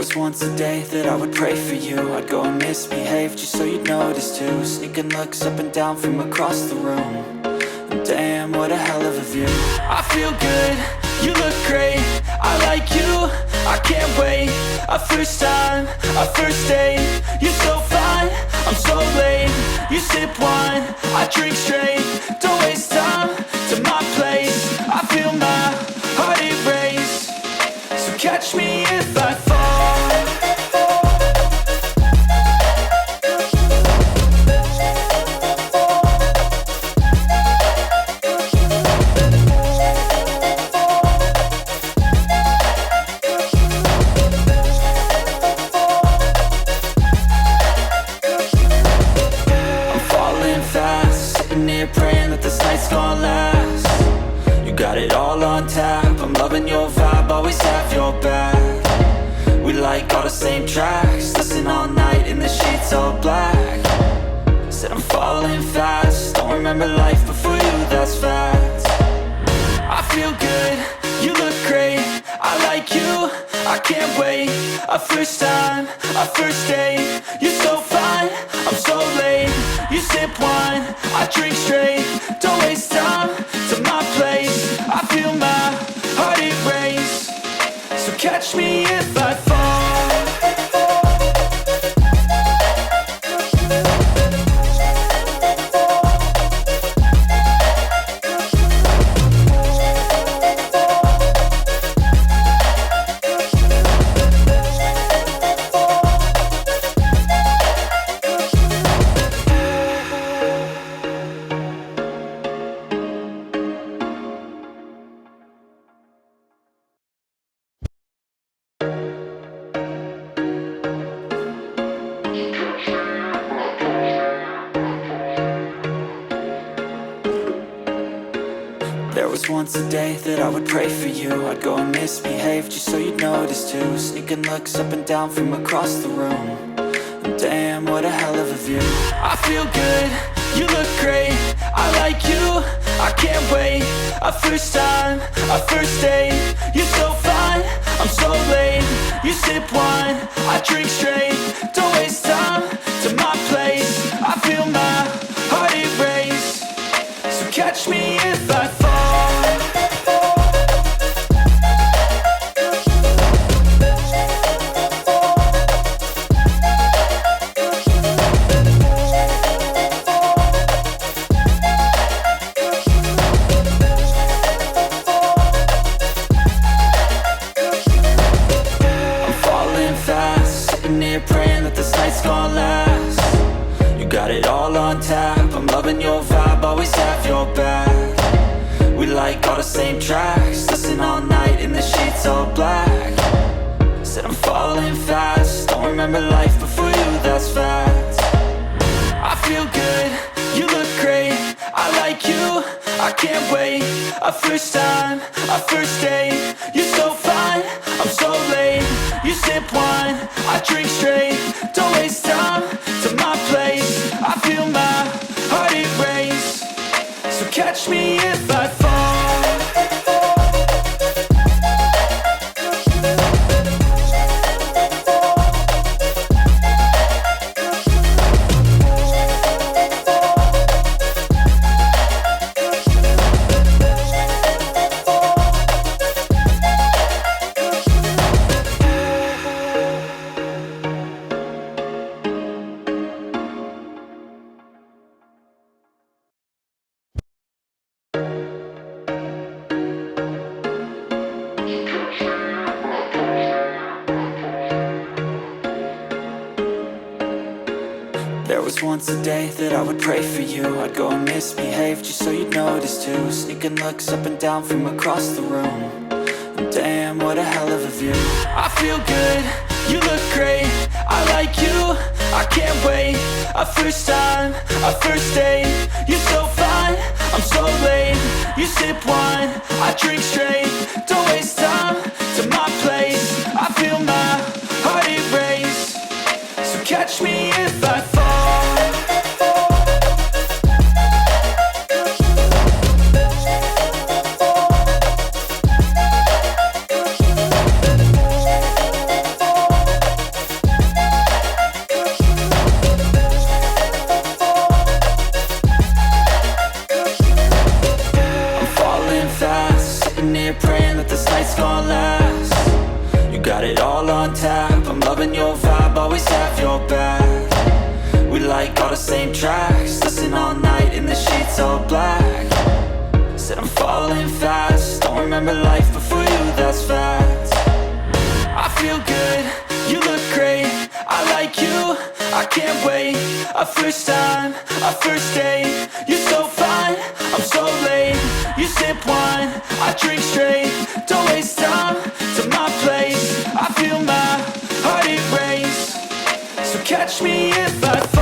was once a day that I would pray for you. I'd go and misbehave just so you'd notice too. Sneaking looks up and down from across the room. And damn, what a hell of a view. I feel good, you look great, I like you, I can't wait. A first time, a first date, you're so fine, I'm so late. You sip wine, I drink straight, don't waste time to my place. I feel my heart erase, so catch me if I fall. Praying that this night's gonna last. You got it all on tap, I'm loving your vibe, always have your back. We like all the same tracks, listen all night in the sheets all black. Said I'm falling fast, don't remember life before you, that's fact. I feel good, you look great, I like you, I can't wait. A first time, a first date, you're so fine, I'm so late. You sip wine, I drink straight, don't waste time to my place. I feel my heart erase, so catch me if I fall. There was once a day that I would pray for you. I'd go and misbehave just so you'd notice too. Sneaking looks up and down from across the room. And damn, what a hell of a view. I feel good, you look great, I like you, I can't wait. A first time, a first date, you're so fine, I'm so late. You sip wine, I drink straight, don't waste time to my place. I feel my heart erase, so catch me if I fall. Praying that this night's gonna last. You got it all on tap, I'm loving your vibe, always have your back. We like all the same tracks, listen all night in the sheets all black. Said I'm falling fast, don't remember life before you, that's fact. I feel good, you look great, I like you, I can't wait. A first time, a first date, you're so fine, I'm so late. You sip wine, I drink straight, don't waste time to my place. I feel my heart erase, so catch me if I fall. There was once a day that I would pray for you. I'd go and misbehave just so you'd notice too. Sneaking looks up and down from across the room. And damn, what a hell of a view. I feel good, you look great, I like you, I can't wait. A first time, a first date, you're so fine, I'm so late. You sip wine, I drink straight, don't waste time to my place. I feel my heart erase, so catch me if I fall. sitting here praying that this night's gonna last. You got it all on tap, I'm loving your vibe, always have your back. We like all the same tracks, listen all night in the sheets all black. Said I'm falling fast, don't remember life before you, that's fact. I feel good, you look great, I like you, I can't wait. A first time, a first date, you're so fine, I'm so late. You sip wine, I drink straight, don't waste time to my place. I feel my heart erase, so catch me if I